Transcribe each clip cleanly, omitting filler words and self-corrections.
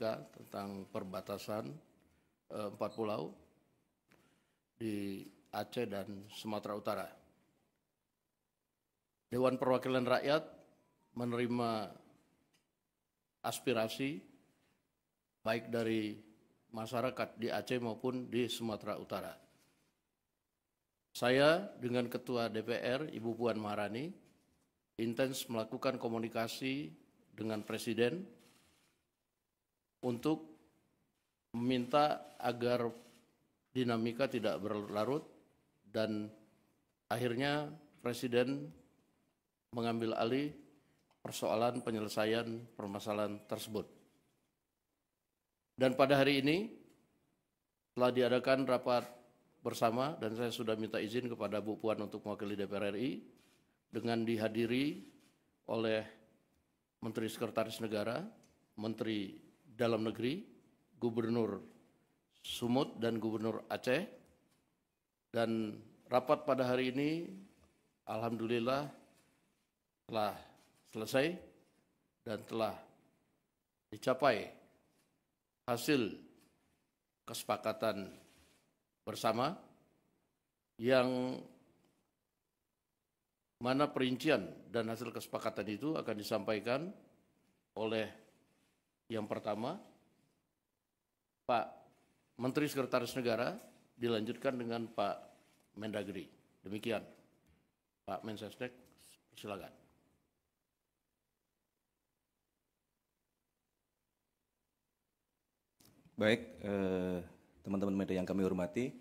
dinamika tentang perbatasan 4 pulau di Aceh dan Sumatera Utara. Dewan Perwakilan Rakyat menerima aspirasi baik dari masyarakat di Aceh maupun di Sumatera Utara. Saya dengan Ketua DPR, Ibu Puan Maharani, intens melakukan komunikasi dengan Presiden untuk meminta agar dinamika tidak berlarut dan akhirnya Presiden mengambil alih persoalan penyelesaian permasalahan tersebut. Dan pada hari ini telah diadakan rapat bersama dan saya sudah minta izin kepada Bu Puan untuk mewakili DPR RI dengan dihadiri oleh Menteri Sekretaris Negara, Menteri Dalam Negeri, Gubernur Sumut dan Gubernur Aceh. Dan rapat pada hari ini alhamdulillah telah selesai dan telah dicapai hasil kesepakatan bersama yang mana perincian dan hasil kesepakatan itu akan disampaikan oleh yang pertama Pak Menteri Sekretaris Negara, dilanjutkan dengan Pak Mendagri. Demikian, Pak Mensesnek, silakan. Baik, teman-teman media yang kami hormati,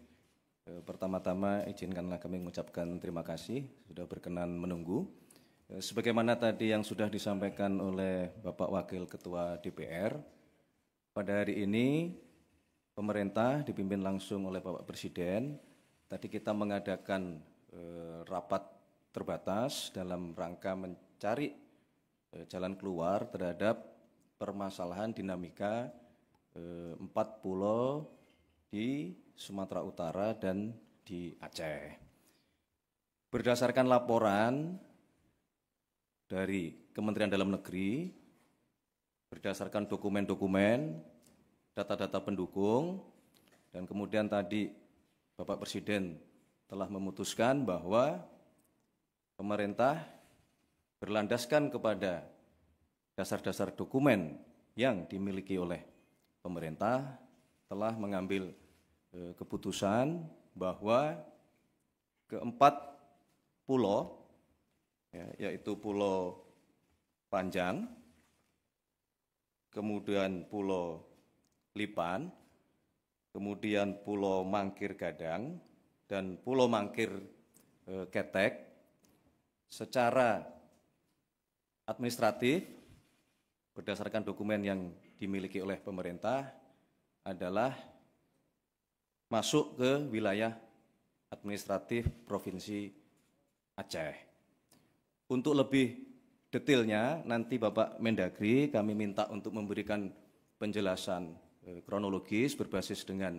pertama-tama izinkanlah kami mengucapkan terima kasih sudah berkenan menunggu. Sebagaimana tadi yang sudah disampaikan oleh Bapak Wakil Ketua DPR, pada hari ini pemerintah dipimpin langsung oleh Bapak Presiden. Tadi kita mengadakan rapat terbatas dalam rangka mencari jalan keluar terhadap permasalahan dinamika 4 pulau di Sumatera Utara dan di Aceh. Berdasarkan laporan dari Kementerian Dalam Negeri, berdasarkan dokumen-dokumen, data-data pendukung, dan kemudian tadi Bapak Presiden telah memutuskan bahwa pemerintah berlandaskan kepada dasar-dasar dokumen yang dimiliki oleh pemerintah telah mengambil keputusan bahwa keempat pulau, yaitu Pulau Panjang, kemudian Pulau Lipan, kemudian Pulau Mangkir Gadang, dan Pulau Mangkir Ketek, secara administratif berdasarkan dokumen yang dimiliki oleh pemerintah adalah masuk ke wilayah administratif Provinsi Aceh. Untuk lebih detailnya nanti Bapak Mendagri kami minta untuk memberikan penjelasan kronologis berbasis dengan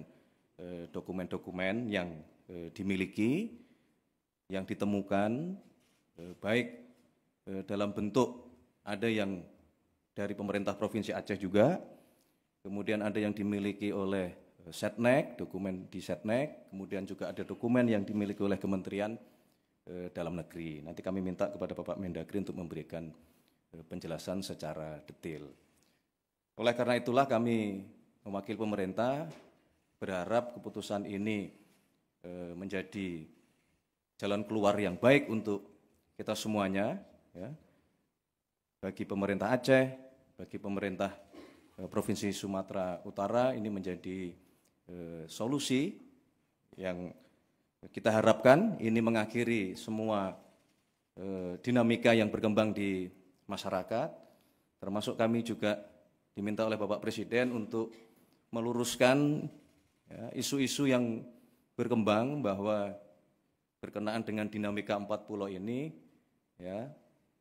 dokumen-dokumen yang dimiliki, yang ditemukan, baik dalam bentuk ada yang dari pemerintah Provinsi Aceh juga, kemudian ada yang dimiliki oleh Setnek, dokumen di Setnek, kemudian juga ada dokumen yang dimiliki oleh Kementerian Dalam Negeri. Nanti kami minta kepada Bapak Mendagri untuk memberikan penjelasan secara detail. Oleh karena itulah kami mewakili pemerintah berharap keputusan ini menjadi jalan keluar yang baik untuk kita semuanya, ya, bagi pemerintah Aceh, bagi pemerintah Provinsi Sumatera Utara. Ini menjadi solusi yang kita harapkan ini mengakhiri semua dinamika yang berkembang di masyarakat, termasuk kami juga diminta oleh Bapak Presiden untuk meluruskan isu-isu yang berkembang bahwa berkenaan dengan dinamika 4 pulau ini, ya,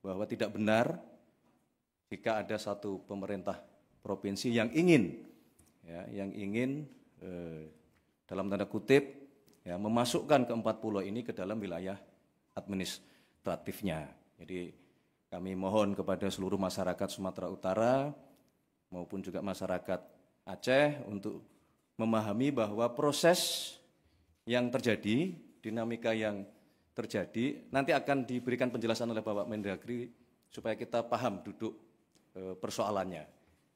bahwa tidak benar jika ada satu pemerintah provinsi yang ingin, dalam tanda kutip, ya, memasukkan ke 4 pulau ini ke dalam wilayah administratifnya. Jadi kami mohon kepada seluruh masyarakat Sumatera Utara maupun juga masyarakat Aceh untuk memahami bahwa proses yang terjadi, dinamika yang terjadi, nanti akan diberikan penjelasan oleh Bapak Mendagri supaya kita paham duduk persoalannya.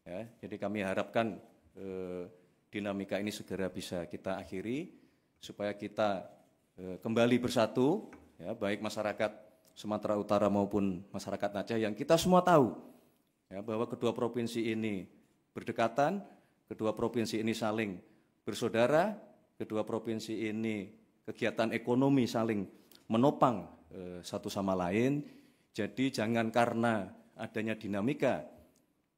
Ya, jadi kami harapkan dinamika ini segera bisa kita akhiri supaya kita kembali bersatu, ya, baik masyarakat Sumatera Utara maupun masyarakat Aceh yang kita semua tahu, ya, bahwa kedua provinsi ini berdekatan, kedua provinsi ini saling bersaudara, kedua provinsi ini kegiatan ekonomi saling menopang satu sama lain. Jadi jangan karena adanya dinamika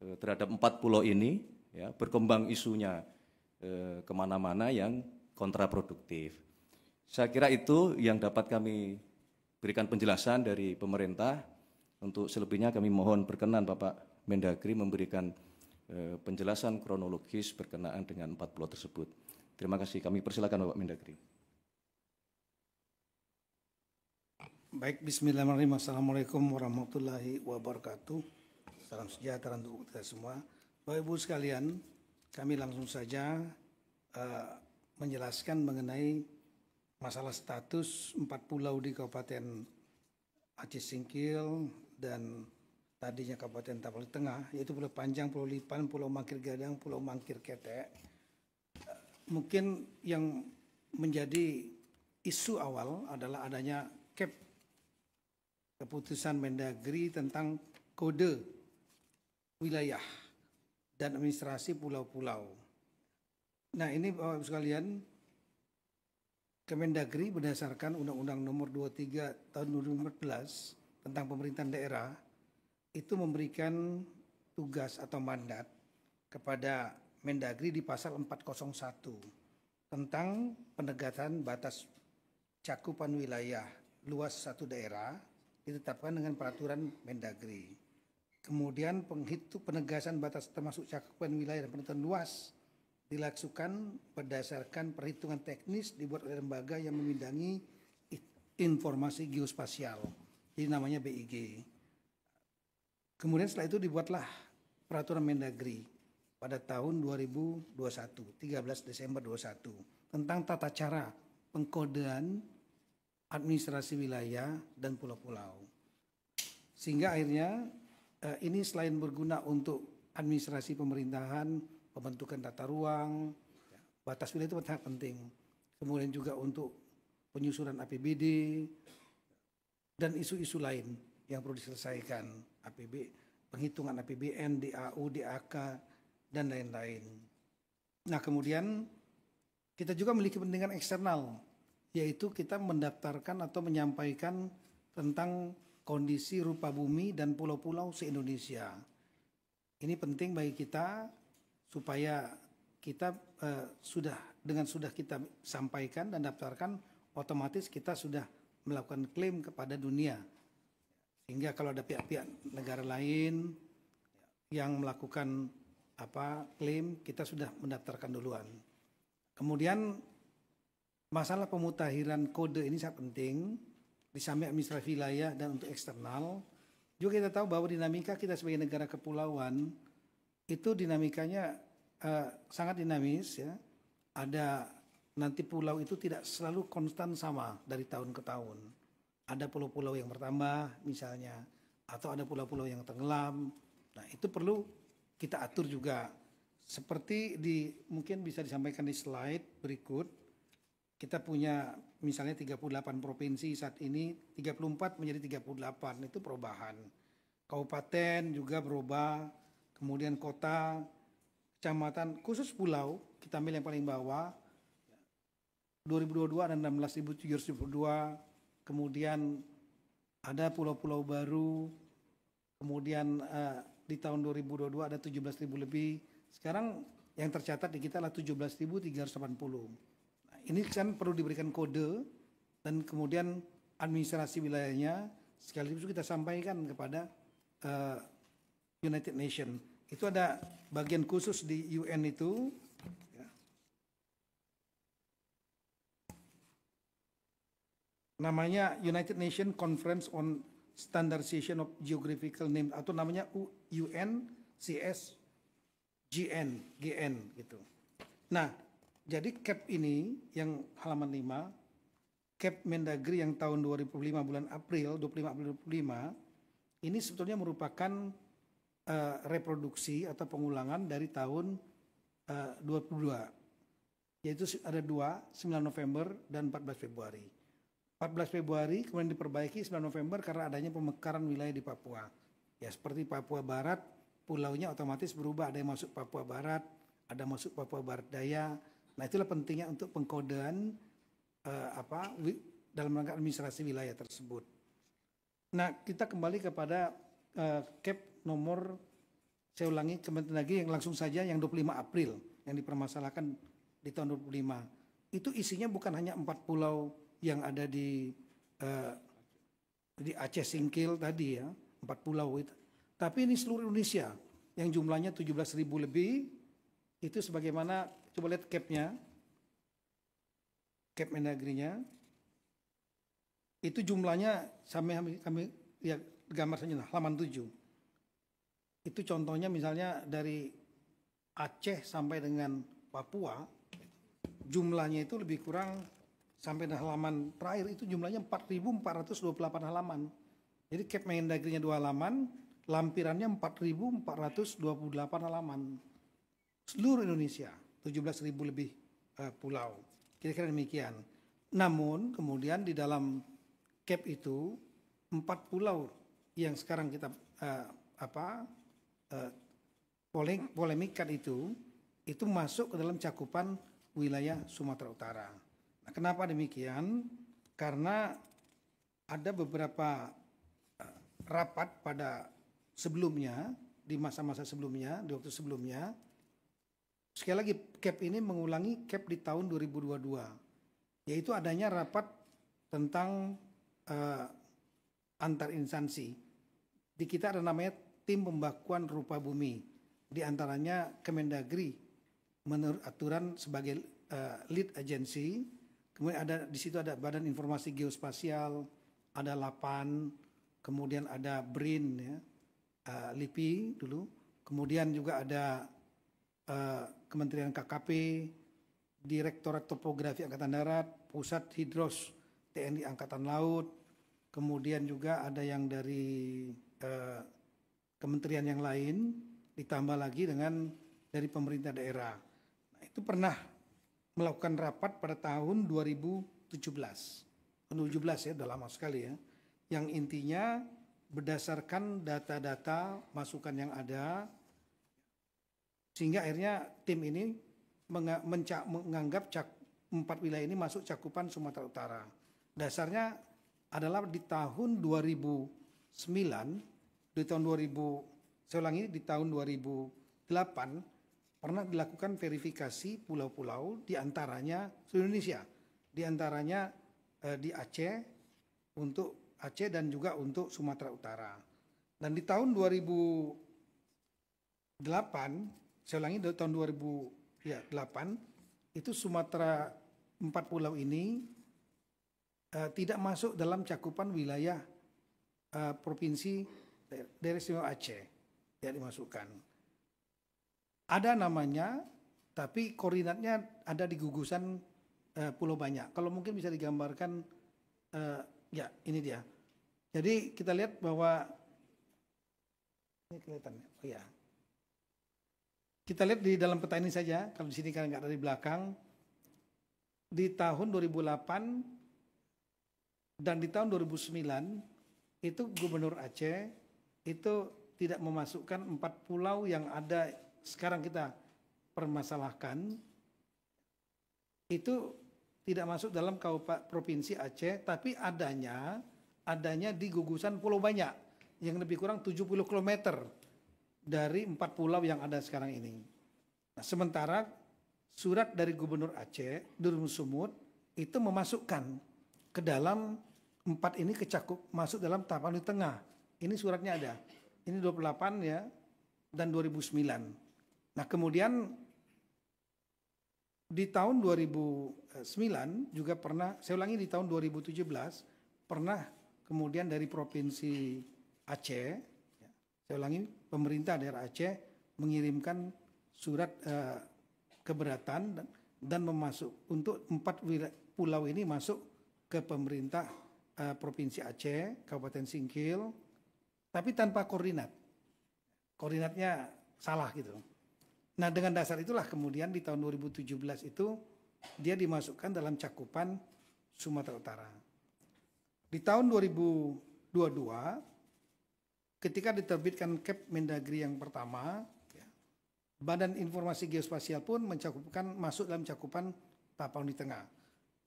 terhadap 4 pulau ini, ya, berkembang isunya kemana-mana yang kontraproduktif. Saya kira itu yang dapat kami berikan penjelasan dari pemerintah. Untuk selebihnya kami mohon berkenan Bapak Mendagri memberikan penjelasan kronologis berkenaan dengan 4 pulau tersebut. Terima kasih, kami persilakan Bapak Mendagri. Baik, bismillahirrahmanirrahim. Assalamualaikum warahmatullahi wabarakatuh. Salam sejahtera untuk kita semua. Bapak Ibu sekalian, kami langsung saja menjelaskan mengenai masalah status 4 pulau di Kabupaten Aceh Singkil dan tadinya Kabupaten Tapal Tengah, yaitu Pulau Panjang, Pulau Lipan, Pulau Mangkir Gadang, Pulau Mangkir Ketek. Mungkin yang menjadi isu awal adalah adanya keputusan Mendagri tentang kode wilayah dan administrasi pulau-pulau. Nah, ini Bapak Ibu sekalian, Kemendagri berdasarkan Undang-Undang Nomor 23 Tahun 2014 tentang pemerintahan daerah itu memberikan tugas atau mandat kepada Mendagri di pasal 401 tentang penegasan batas cakupan wilayah luas satu daerah ditetapkan dengan peraturan Mendagri. Kemudian penegasan batas termasuk cakupan wilayah dan penentuan luas dilakukan berdasarkan perhitungan teknis dibuat oleh lembaga yang membidangi informasi geospasial, jadi namanya BIG. Kemudian setelah itu dibuatlah peraturan Mendagri pada tahun 2021, 13 Desember 2021 tentang tata cara pengkodean administrasi wilayah dan pulau-pulau. Sehingga akhirnya ini selain berguna untuk administrasi pemerintahan, pembentukan tata ruang, batas wilayah itu sangat penting. Kemudian juga untuk penyusunan APBD dan isu-isu lain yang perlu diselesaikan, penghitungan APBN, DAU, DAK, dan lain-lain. Nah, kemudian kita juga memiliki kepentingan eksternal, yaitu kita mendaftarkan atau menyampaikan tentang kondisi rupa bumi dan pulau-pulau se-Indonesia. Ini penting bagi kita supaya kita sudah kita sampaikan dan daftarkan, otomatis kita sudah melakukan klaim kepada dunia. Sehingga kalau ada pihak-pihak negara lain yang melakukan klaim, kita sudah mendaftarkan duluan. Kemudian masalah pemutakhiran kode ini sangat penting di samping administrasi wilayah dan untuk eksternal. Juga kita tahu bahwa dinamika kita sebagai negara kepulauan itu dinamikanya sangat dinamis, ya. Ada nanti pulau itu tidak selalu konstan sama dari tahun ke tahun. Ada pulau-pulau yang bertambah misalnya, atau ada pulau-pulau yang tenggelam. Nah, itu perlu kita atur juga. Seperti mungkin bisa disampaikan di slide berikut. Kita punya misalnya 38 provinsi saat ini, 34 menjadi 38, itu perubahan. Kabupaten juga berubah, kemudian kota, kecamatan, khusus pulau, kita ambil yang paling bawah, 2022 ada 16.702, kemudian ada pulau-pulau baru, kemudian di tahun 2022 ada 17.000 lebih, sekarang yang tercatat di kita adalah 17.380. Ini kan perlu diberikan kode dan kemudian administrasi wilayahnya sekaligus kita sampaikan kepada United Nations. Itu ada bagian khusus di UN itu. Ya. Namanya United Nations Conference on Standardization of Geographical Names atau namanya UNCS GN gitu. Nah, jadi CAP ini yang halaman 5, CAP Mendagri yang tahun 2005 bulan April, 25 April 2005, ini sebetulnya merupakan reproduksi atau pengulangan dari tahun 22, yaitu ada 9 November dan 14 Februari. 14 Februari kemudian diperbaiki 9 November karena adanya pemekaran wilayah di Papua. Ya seperti Papua Barat, pulaunya otomatis berubah, ada yang masuk Papua Barat, ada masuk Papua Barat Daya. Nah itulah pentingnya untuk pengkodean dalam rangka administrasi wilayah tersebut. Nah kita kembali kepada CAP nomor, saya ulangi kembali lagi yang langsung saja yang 25 April yang dipermasalahkan di tahun 2005. Itu isinya bukan hanya 4 pulau yang ada di Aceh Singkil tadi ya, 4 pulau itu. Tapi ini seluruh Indonesia yang jumlahnya 17.000 lebih. Itu sebagaimana, coba lihat CAP-nya, CAP Mendagri-nya. Itu jumlahnya kami ya gambar saja halaman 7. Itu contohnya misalnya dari Aceh sampai dengan Papua, jumlahnya itu lebih kurang sampai halaman terakhir itu jumlahnya 4.428 halaman. Jadi CAP Mendagri-nya 2 halaman, lampirannya 4.428 halaman. Seluruh Indonesia, 17.000 lebih pulau. Kira-kira demikian. Namun kemudian di dalam CAP itu 4 pulau yang sekarang kita polemikkan itu masuk ke dalam cakupan wilayah Sumatera Utara. Nah, kenapa demikian? Karena ada beberapa rapat pada sebelumnya, di masa-masa sebelumnya, di waktu sebelumnya. Sekali lagi CAP ini mengulangi CAP di tahun 2022, yaitu adanya rapat tentang antar instansi. Di kita ada namanya tim pembakuan rupa bumi, di antaranya Kemendagri menurut aturan sebagai lead agency. Kemudian ada di situ ada Badan Informasi Geospasial, ada LAPAN, kemudian ada BRIN ya, LIPI dulu, kemudian juga ada Kementerian KKP, Direktorat Topografi Angkatan Darat, Pusat Hidros TNI Angkatan Laut, kemudian juga ada yang dari kementerian yang lain, ditambah lagi dengan dari pemerintah daerah. Nah, itu pernah melakukan rapat pada tahun 2017 ya, udah lama sekali ya, yang intinya berdasarkan data-data masukan yang ada, sehingga akhirnya tim ini menganggap 4 wilayah ini masuk cakupan Sumatera Utara. Dasarnya adalah di tahun 2009, di tahun 2008 pernah dilakukan verifikasi pulau-pulau di antaranya seluruh Indonesia, di antaranya di Aceh, untuk Aceh dan juga untuk Sumatera Utara. Dan di tahun 2008, saya ulangi, dari tahun 2008 itu Sumatera 4 pulau ini tidak masuk dalam cakupan wilayah provinsi Daerah Istimewa Aceh, tidak dimasukkan. Ada namanya, tapi koordinatnya ada di gugusan Pulau Banyak. Kalau mungkin bisa digambarkan, ya ini dia. Jadi kita lihat bahwa ini kelihatan, oh ya. Kita lihat di dalam peta ini saja, kalau di sini kan nggak ada di belakang. Di tahun 2008 dan di tahun 2009 itu Gubernur Aceh itu tidak memasukkan 4 pulau yang ada sekarang kita permasalahkan, itu tidak masuk dalam provinsi Aceh, tapi adanya di gugusan Pulau Banyak yang lebih kurang 70 km dari 4 pulau yang ada sekarang ini. Nah, sementara surat dari Gubernur Aceh, Durun Sumut, itu memasukkan ke dalam 4 ini masuk dalam tahapan di tengah. Ini suratnya ada. Ini 28 ya, dan 2009. Nah kemudian di tahun 2009 juga pernah, saya ulangi di tahun 2017, pernah kemudian dari Provinsi Aceh, ya, saya ulangi, pemerintah daerah Aceh mengirimkan surat keberatan dan memasuk untuk 4 pulau ini masuk ke pemerintah Provinsi Aceh, Kabupaten Singkil, tapi tanpa koordinat. Koordinatnya salah gitu. Nah, dengan dasar itulah kemudian di tahun 2017 itu dia dimasukkan dalam cakupan Sumatera Utara. Di tahun 2022 ketika diterbitkan Kep Mendagri yang pertama, ya, Badan Informasi Geospasial pun masuk dalam cakupan Papua New Tengah.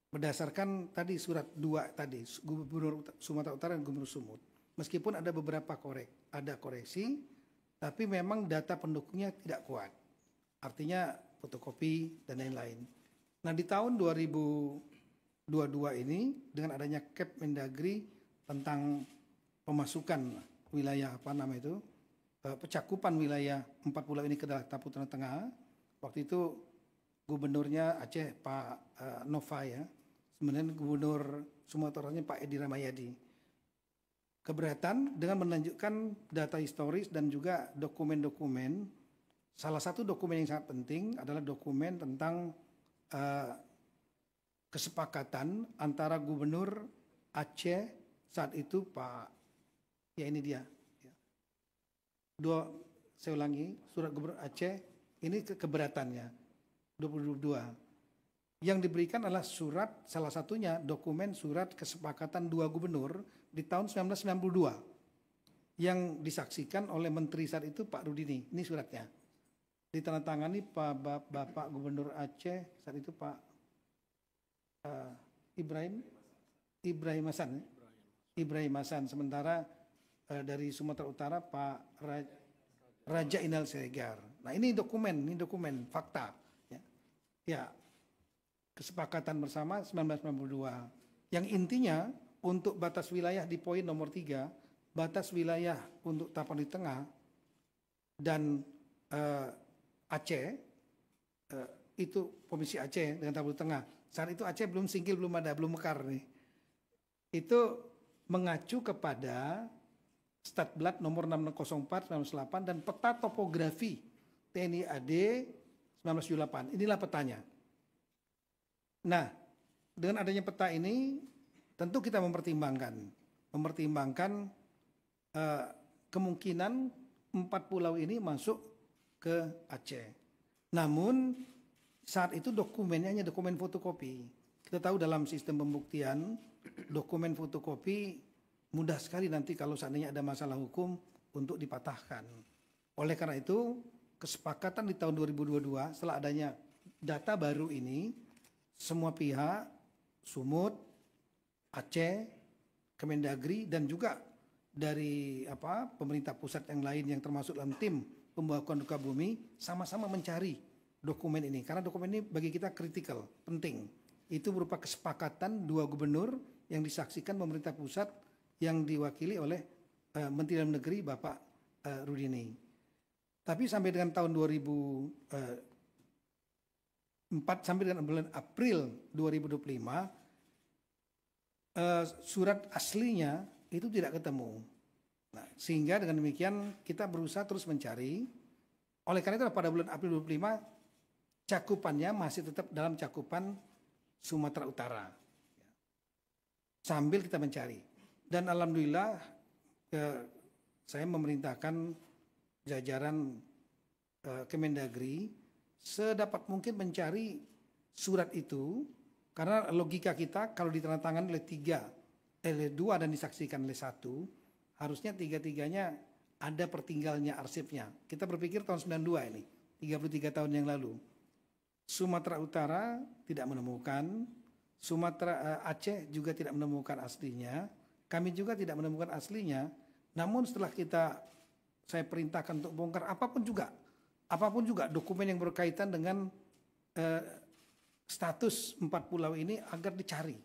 Berdasarkan tadi surat 2 tadi, Gubernur Sumatera Utara dan Gubernur Sumut. Meskipun ada beberapa koreksi, tapi memang data pendukungnya tidak kuat. Artinya fotokopi dan lain-lain. Nah, di tahun 2022 ini dengan adanya Kep Mendagri tentang pemasukan wilayah cakupan wilayah 4 pulau ini ke Papua Tengah. Waktu itu gubernurnya Aceh Pak Nova ya. Kemudian Gubernur Sumatera Utara Pak Edi Ramayadi. Keberatan dengan menunjukkan data historis dan juga dokumen-dokumen. Salah satu dokumen yang sangat penting adalah dokumen tentang kesepakatan antara Gubernur Aceh saat itu Pak, ya ini dia. Saya ulangi, surat Gubernur Aceh ini keberatannya 2022. Yang diberikan adalah surat, salah satunya dokumen surat kesepakatan 2 gubernur di tahun 1992 yang disaksikan oleh Menteri saat itu Pak Rudini. Ini suratnya. Ditandatangani Bapak Gubernur Aceh saat itu Pak Ibrahim Hasan. Sementara dari Sumatera Utara Pak Raja Inal Siregar. Nah, ini dokumen fakta. Ya. Kesepakatan bersama 1992 yang intinya untuk batas wilayah di poin nomor 3, batas wilayah untuk Tapanuli Tengah dan Aceh, itu Provinsi Aceh dengan Tapanuli Tengah. Saat itu Aceh belum Singkil, belum mekar nih. Itu mengacu kepada Statblad nomor 604 1998 dan peta topografi TNI AD 1978. Inilah petanya. Nah, dengan adanya peta ini tentu kita mempertimbangkan kemungkinan 4 pulau ini masuk ke Aceh. Namun saat itu dokumennya hanya dokumen fotokopi. Kita tahu dalam sistem pembuktian dokumen fotokopi mudah sekali nanti kalau seandainya ada masalah hukum untuk dipatahkan. Oleh karena itu kesepakatan di tahun 2022 setelah adanya data baru ini, semua pihak, Sumut, Aceh, Kemendagri dan juga dari pemerintah pusat yang lain yang termasuk dalam tim pembahasan duka bumi sama-sama mencari dokumen ini karena dokumen ini bagi kita kritikal, penting. Itu berupa kesepakatan 2 gubernur yang disaksikan pemerintah pusat yang diwakili oleh Menteri Dalam Negeri Bapak Rudini. Tapi sampai dengan tahun 2004 sampai dengan bulan April 2025 surat aslinya itu tidak ketemu. Nah, sehingga dengan demikian kita berusaha terus mencari. Oleh karena itu pada bulan April 2025 cakupannya masih tetap dalam cakupan Sumatera Utara. Sambil kita mencari. Dan alhamdulillah saya memerintahkan jajaran Kemendagri sedapat mungkin mencari surat itu karena logika kita kalau ditandatangani oleh 2 dan disaksikan oleh 1 harusnya 3-3-nya ada pertinggalnya arsipnya. Kita berpikir tahun 92 ini 33 tahun yang lalu Sumatera Utara tidak menemukan, Aceh juga tidak menemukan aslinya, kami juga tidak menemukan aslinya. Namun setelah saya perintahkan untuk bongkar apapun juga dokumen yang berkaitan dengan status 4 pulau ini agar dicari.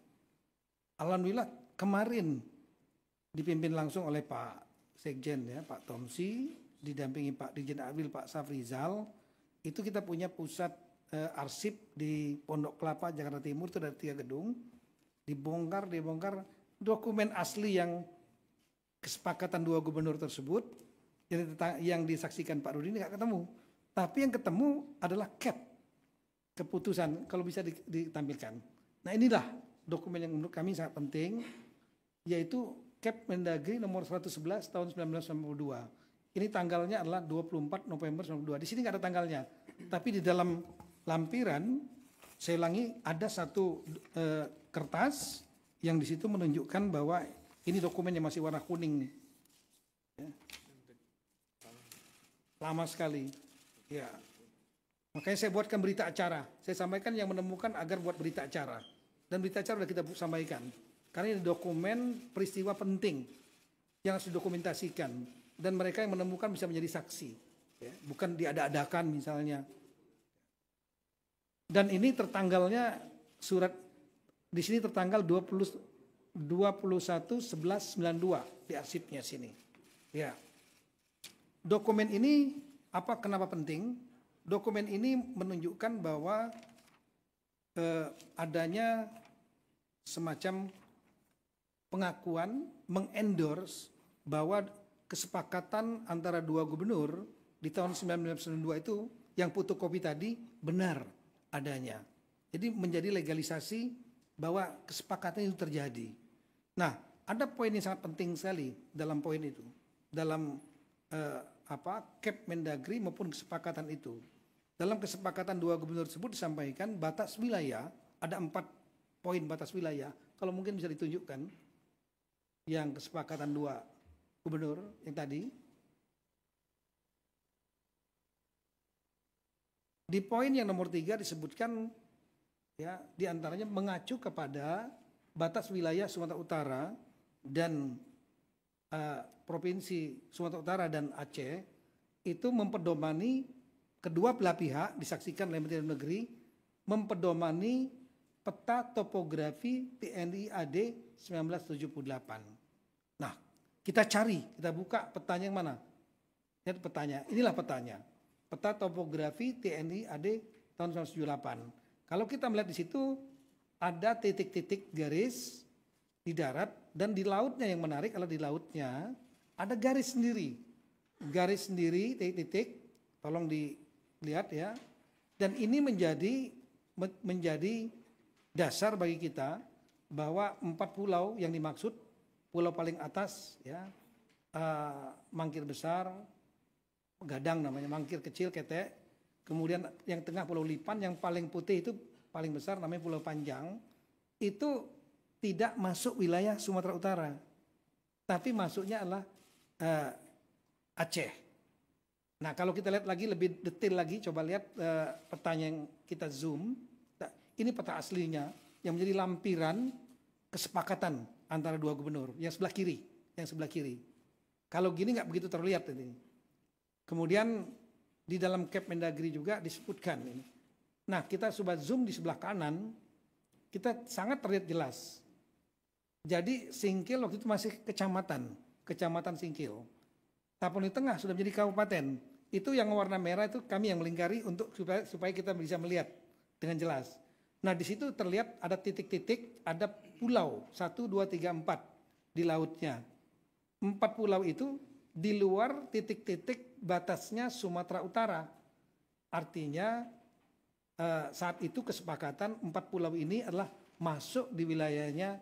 Alhamdulillah kemarin dipimpin langsung oleh Pak Sekjen ya, Pak Tomsi, didampingi Pak Dirjen Abil Pak Safrizal. Itu kita punya pusat arsip di Pondok Kelapa Jakarta Timur itu ada 3 gedung. Dibongkar dokumen asli yang kesepakatan 2 gubernur tersebut yang disaksikan Pak Rudi ini nggak ketemu. Tapi yang ketemu adalah cap keputusan, kalau bisa ditampilkan. Nah inilah dokumen yang menurut kami sangat penting, yaitu Cap Mendagri nomor 111 tahun 1992. Ini tanggalnya adalah 24 November 1992. Di sini nggak ada tanggalnya, tapi di dalam lampiran, saya ulangi, ada satu kertas yang di situ menunjukkan bahwa ini dokumen yang masih warna kuning nih. Ya. Lama sekali. Ya. Makanya saya buatkan berita acara. Saya sampaikan yang menemukan agar buat berita acara. Dan berita acara sudah kita sampaikan. Karena ini dokumen peristiwa penting yang harus didokumentasikan. Dan mereka yang menemukan bisa menjadi saksi. Ya. Bukan diada-adakan misalnya. Dan ini tertanggalnya surat di sini tertanggal 21/11/92 di arsipnya sini. Ya. Dokumen ini kenapa penting? Dokumen ini menunjukkan bahwa adanya semacam pengakuan, mengendorse bahwa kesepakatan antara dua gubernur di tahun 1992 itu yang fotokopi tadi benar adanya. Jadi menjadi legalisasi bahwa kesepakatan itu terjadi. Nah, ada poin yang sangat penting sekali dalam poin itu, dalam Cap Mendagri maupun kesepakatan itu. Dalam kesepakatan dua gubernur tersebut disampaikan batas wilayah, ada 4 poin batas wilayah. Kalau mungkin bisa ditunjukkan yang kesepakatan dua gubernur yang tadi. Di poin yang nomor 3 disebutkan ya diantaranya mengacu kepada batas wilayah Sumatera Utara dan Provinsi Sumatera Utara dan Aceh itu mempedomani kedua belah pihak disaksikan oleh Menteri Dalam Negeri mempedomani peta topografi TNI AD 1978. Nah, kita buka petanya yang mana? Lihat petanya, inilah petanya. Peta topografi TNI AD tahun 1978. Kalau kita melihat di situ ada titik-titik garis di darat dan di lautnya, yang menarik adalah di lautnya ada garis sendiri. Garis sendiri, titik-titik, tolong dilihat ya. Dan ini menjadi dasar bagi kita bahwa 4 pulau yang dimaksud, pulau paling atas ya, Mangkir Besar, Gadang namanya, Mangkir Kecil, Ketek, kemudian yang tengah Pulau Lipan, yang paling putih itu paling besar namanya Pulau Panjang, itu tidak masuk wilayah Sumatera Utara, tapi masuknya adalah Aceh. Nah, kalau kita lihat lagi lebih detail lagi, coba lihat petanya yang kita zoom. Nah, ini peta aslinya yang menjadi lampiran kesepakatan antara dua gubernur yang sebelah kiri. Kalau gini nggak begitu terlihat ini. Kemudian di dalam Cap Mendagri juga disebutkan ini. Nah, kita coba zoom di sebelah kanan, kita sangat terlihat jelas. Jadi Singkil waktu itu masih kecamatan Singkil. Tapon di tengah sudah menjadi kabupaten. Itu yang warna merah itu kami yang melingkari untuk supaya kita bisa melihat dengan jelas. Nah, di situ terlihat ada titik-titik, ada pulau 1, 2, 3, 4 di lautnya. 4 pulau itu di luar titik-titik batasnya Sumatera Utara. Artinya saat itu kesepakatan 4 pulau ini adalah masuk di wilayahnya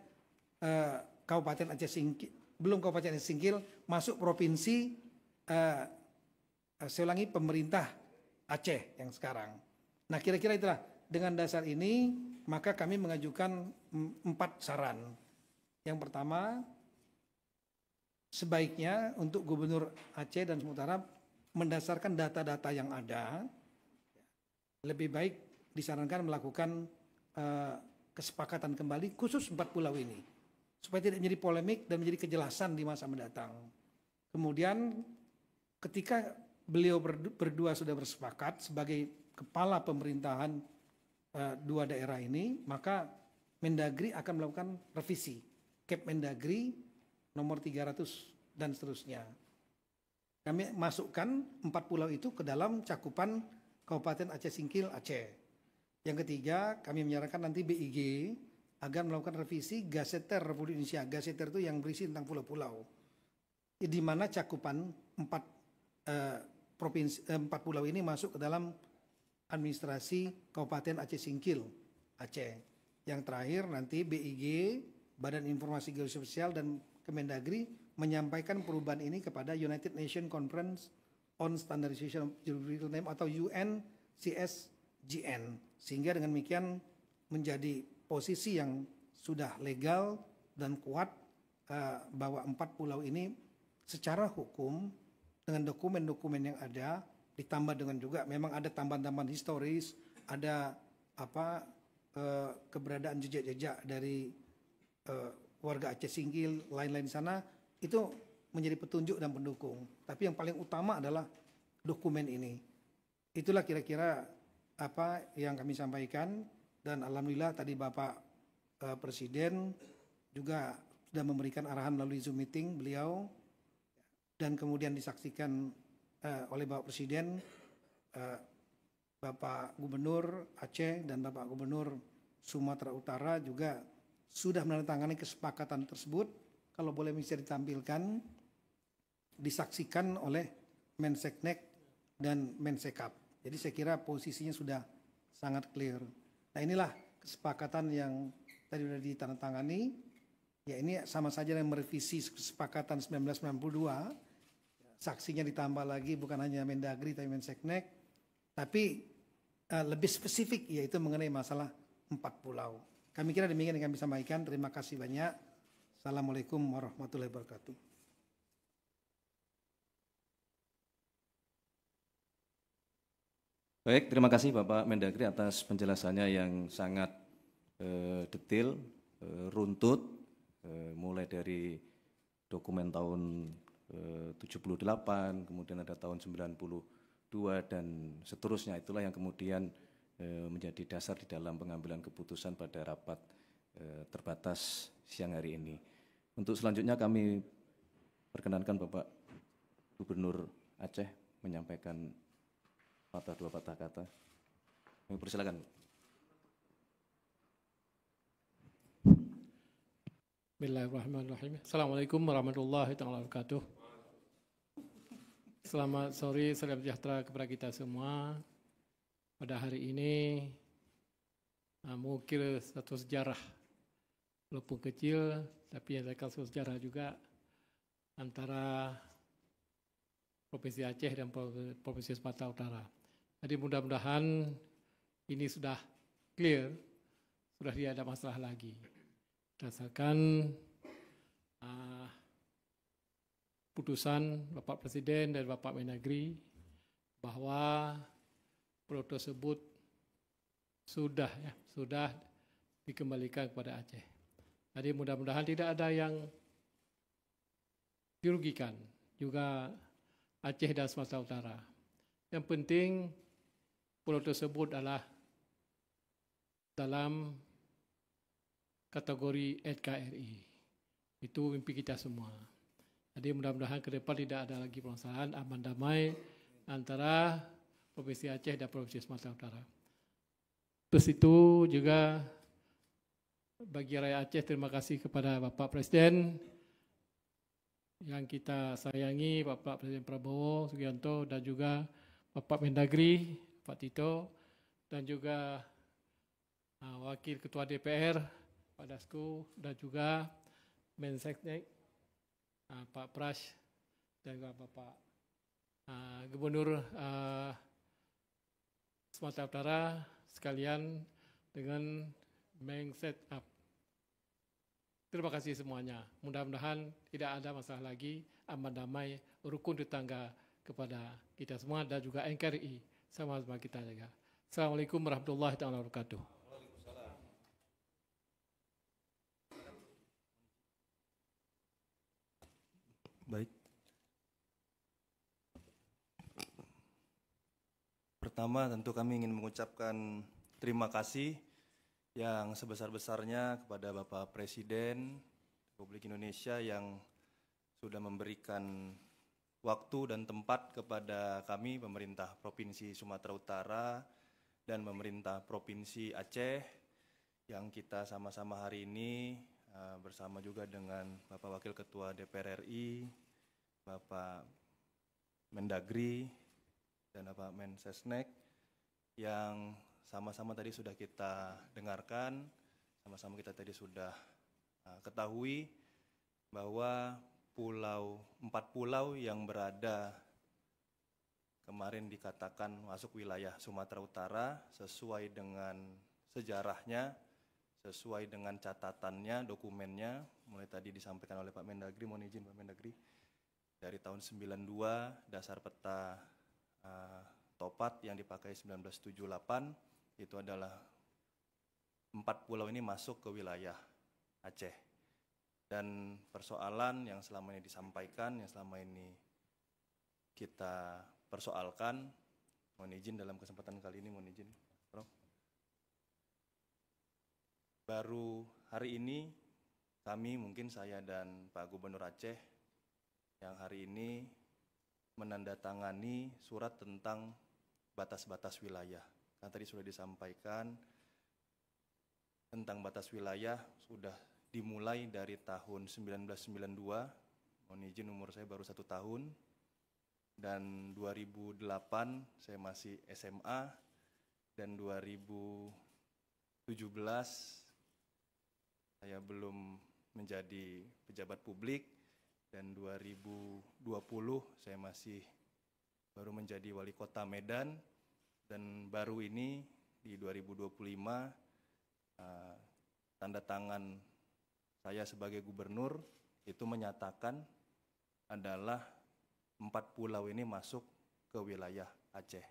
Kabupaten Aceh Singkil, belum Kabupaten Aceh Singkil, masuk provinsi saya ulangi, pemerintah Aceh yang sekarang. Nah, kira-kira itulah. Dengan dasar ini maka kami mengajukan 4 saran. Yang pertama, sebaiknya untuk Gubernur Aceh dan Sumatera Utara mendasarkan data-data yang ada, lebih baik disarankan melakukan kesepakatan kembali khusus 4 pulau ini, supaya tidak menjadi polemik dan menjadi kejelasan di masa mendatang. Kemudian ketika beliau berdua sudah bersepakat sebagai kepala pemerintahan dua daerah ini, maka Mendagri akan melakukan revisi Cap Mendagri nomor 300 dan seterusnya. Kami masukkan 4 pulau itu ke dalam cakupan Kabupaten Aceh Singkil, Aceh. Yang ketiga, kami menyarankan nanti BIG agar melakukan revisi Gaseter Republik Indonesia. Gaseter itu yang berisi tentang pulau-pulau, di mana cakupan 4 empat pulau ini masuk ke dalam administrasi Kabupaten Aceh Singkil, Aceh. Yang terakhir nanti BIG, Badan Informasi Geospasial dan Kemendagri menyampaikan perubahan ini kepada United Nations Conference on Standardization of Geographical Name atau UNCSGN, sehingga dengan demikian menjadi posisi yang sudah legal dan kuat bahwa empat pulau ini secara hukum dengan dokumen-dokumen yang ada, ditambah dengan juga memang ada tambahan-tambahan historis, ada keberadaan jejak-jejak dari warga Aceh Singkil, lain-lain sana, itu menjadi petunjuk dan pendukung. Tapi yang paling utama adalah dokumen ini. Itulah kira-kira apa yang kami sampaikan, dan alhamdulillah tadi Bapak Presiden juga sudah memberikan arahan melalui Zoom meeting beliau, dan kemudian disaksikan oleh Bapak Presiden, Bapak Gubernur Aceh dan Bapak Gubernur Sumatera Utara juga sudah menandatangani kesepakatan tersebut. Kalau boleh bisa ditampilkan, disaksikan oleh Menseknek dan Mensekap. Jadi saya kira posisinya sudah sangat clear. Nah, inilah kesepakatan yang tadi sudah ditandatangani. Ya, ini sama saja dengan merevisi kesepakatan 1992. Saksinya ditambah lagi, bukan hanya Mendagri tapi Menseknek, tapi lebih spesifik, yaitu mengenai masalah empat pulau. Kami kira demikian yang kami sampaikan. Terima kasih banyak. Assalamualaikum warahmatullahi wabarakatuh. Baik, terima kasih Bapak Mendagri atas penjelasannya yang sangat detail, runtut, mulai dari dokumen tahun 78, kemudian ada tahun 92 dan seterusnya. Itulah yang kemudian menjadi dasar di dalam pengambilan keputusan pada rapat terbatas siang hari ini. Untuk selanjutnya kami perkenankan Bapak Gubernur Aceh menyampaikan dua patah kata. Kami persilakan. Bismillahirrahmanirrahim. Assalamualaikum warahmatullahi wabarakatuh. Selamat sore, salam sejahtera kepada kita semua. Pada hari ini mengukir satu sejarah, walaupun kecil, tapi yang satu sejarah juga antara Provinsi Aceh dan Provinsi Sumatera Utara. Jadi mudah-mudahan ini sudah clear, sudah tidak ada masalah lagi. Berdasarkan putusan Bapak Presiden dan Bapak Mendagri bahwa pulau tersebut sudah dikembalikan kepada Aceh. Jadi mudah-mudahan tidak ada yang dirugikan, juga Aceh dan Sumatera Utara. Yang penting pulau tersebut adalah dalam kategori NKRI. Itu mimpi kita semua. Jadi mudah-mudahan ke depan tidak ada lagi permasalahan, aman damai antara Provinsi Aceh dan Provinsi Sumatera Utara. Terus itu juga bagi rakyat Aceh, terima kasih kepada Bapak Presiden yang kita sayangi, Bapak Presiden Prabowo Subianto, dan juga Bapak Mendagri, Pak Tito, dan juga Wakil Ketua DPR, Pak Dasko, dan juga Menseknek, Pak Pras, dan juga Bapak Gubernur Sumatera Utara sekalian dengan Mensekap. Terima kasih semuanya. Mudah-mudahan tidak ada masalah lagi, aman damai, rukun tetangga kepada kita semua dan juga NKRI sama-sama kita jaga. Assalamualaikum warahmatullahi wabarakatuh. Baik. Pertama tentu kami ingin mengucapkan terima kasih yang sebesar-besarnya kepada Bapak Presiden Republik Indonesia yang sudah memberikan waktu dan tempat kepada kami, pemerintah Provinsi Sumatera Utara dan pemerintah Provinsi Aceh, yang kita sama-sama hari ini bersama juga dengan Bapak Wakil Ketua DPR RI, Bapak Mendagri, dan Bapak Mensesnek yang sama-sama tadi sudah kita dengarkan, sama-sama kita tadi sudah ketahui bahwa 4 pulau yang berada kemarin dikatakan masuk wilayah Sumatera Utara sesuai dengan sejarahnya, sesuai dengan catatannya, dokumennya, mulai tadi disampaikan oleh Pak Mendagri, mohon izin Pak Mendagri, dari tahun 92 dasar peta Topat yang dipakai 1978 itu adalah 4 pulau ini masuk ke wilayah Aceh. Dan persoalan yang selama ini disampaikan, yang selama ini kita persoalkan, mohon izin dalam kesempatan kali ini, mohon izin Prof. Baru hari ini kami, mungkin saya dan Pak Gubernur Aceh yang hari ini menandatangani surat tentang batas-batas wilayah. Karena tadi sudah disampaikan tentang batas wilayah sudah dimulai dari tahun 1992, mohon izin umur saya baru 1 tahun, dan 2008 saya masih SMA, dan 2017 saya belum menjadi pejabat publik, dan 2020 saya masih baru menjadi wali kota Medan, dan baru ini di 2025 tanda tangan saya sebagai gubernur itu menyatakan adalah 4 pulau ini masuk ke wilayah Aceh.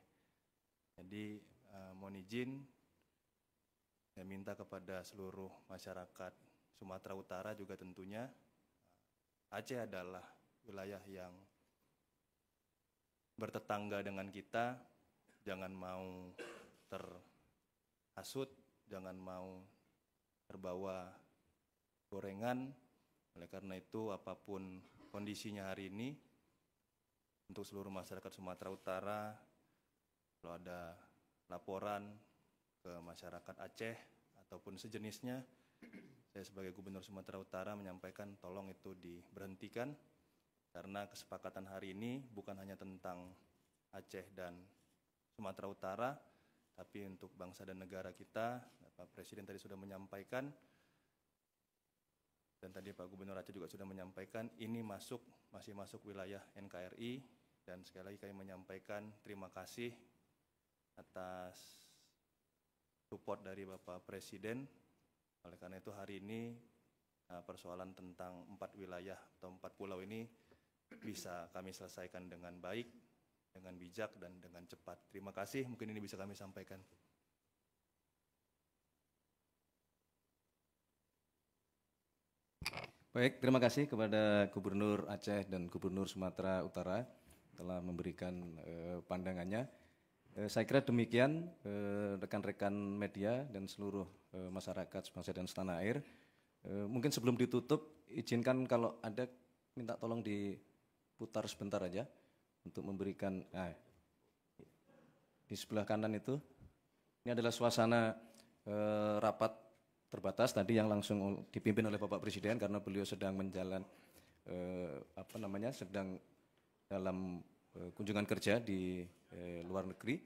Jadi mohon izin saya minta kepada seluruh masyarakat Sumatera Utara juga tentunya Aceh adalah wilayah yang bertetangga dengan kita, jangan mau terhasut, jangan mau terbawa gorengan. Oleh karena itu apapun kondisinya hari ini, untuk seluruh masyarakat Sumatera Utara, kalau ada laporan ke masyarakat Aceh ataupun sejenisnya, saya sebagai Gubernur Sumatera Utara menyampaikan tolong itu diberhentikan, karena kesepakatan hari ini bukan hanya tentang Aceh dan Sumatera Utara, tapi untuk bangsa dan negara kita. Pak Presiden tadi sudah menyampaikan, dan tadi Pak Gubernur Aceh juga sudah menyampaikan, ini masih masuk wilayah NKRI, dan sekali lagi kami menyampaikan terima kasih atas support dari Bapak Presiden. Oleh karena itu hari ini persoalan tentang 4 wilayah atau 4 pulau ini bisa kami selesaikan dengan baik, dengan bijak, dan dengan cepat. Terima kasih, mungkin ini bisa kami sampaikan. Baik, terima kasih kepada Gubernur Aceh dan Gubernur Sumatera Utara telah memberikan pandangannya. Saya kira demikian rekan-rekan media dan seluruh masyarakat sebangsa dan setanah air. Mungkin sebelum ditutup, izinkan kalau ada minta tolong diputar sebentar aja untuk memberikan di sebelah kanan itu. Ini adalah suasana rapat terbatas tadi yang langsung dipimpin oleh Bapak Presiden karena beliau sedang sedang dalam kunjungan kerja di luar negeri.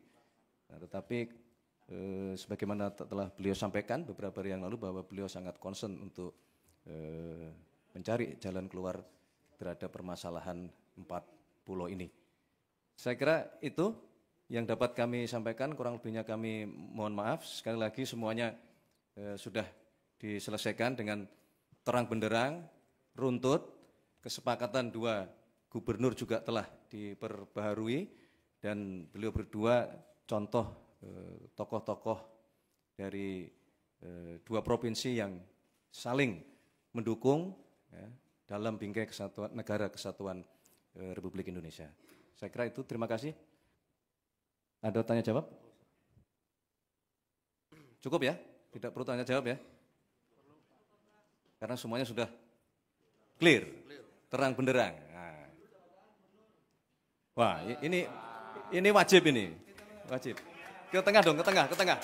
Nah, tetapi sebagaimana telah beliau sampaikan beberapa hari yang lalu bahwa beliau sangat concern untuk mencari jalan keluar terhadap permasalahan 4 pulau ini. Saya kira itu yang dapat kami sampaikan, kurang lebihnya kami mohon maaf. Sekali lagi semuanya sudah diselesaikan dengan terang benderang, runtut, kesepakatan 2 gubernur juga telah diperbaharui, dan beliau berdua contoh tokoh-tokoh dari 2 provinsi yang saling mendukung dalam bingkai kesatuan negara kesatuan Republik Indonesia. Saya kira itu, terima kasih. Ada tanya jawab? Cukup ya? Tidak perlu tanya jawab ya? Karena semuanya sudah clear, terang benderang. Nah. Wah, ini wajib ini, wajib. Ke tengah dong, ke tengah. Depan.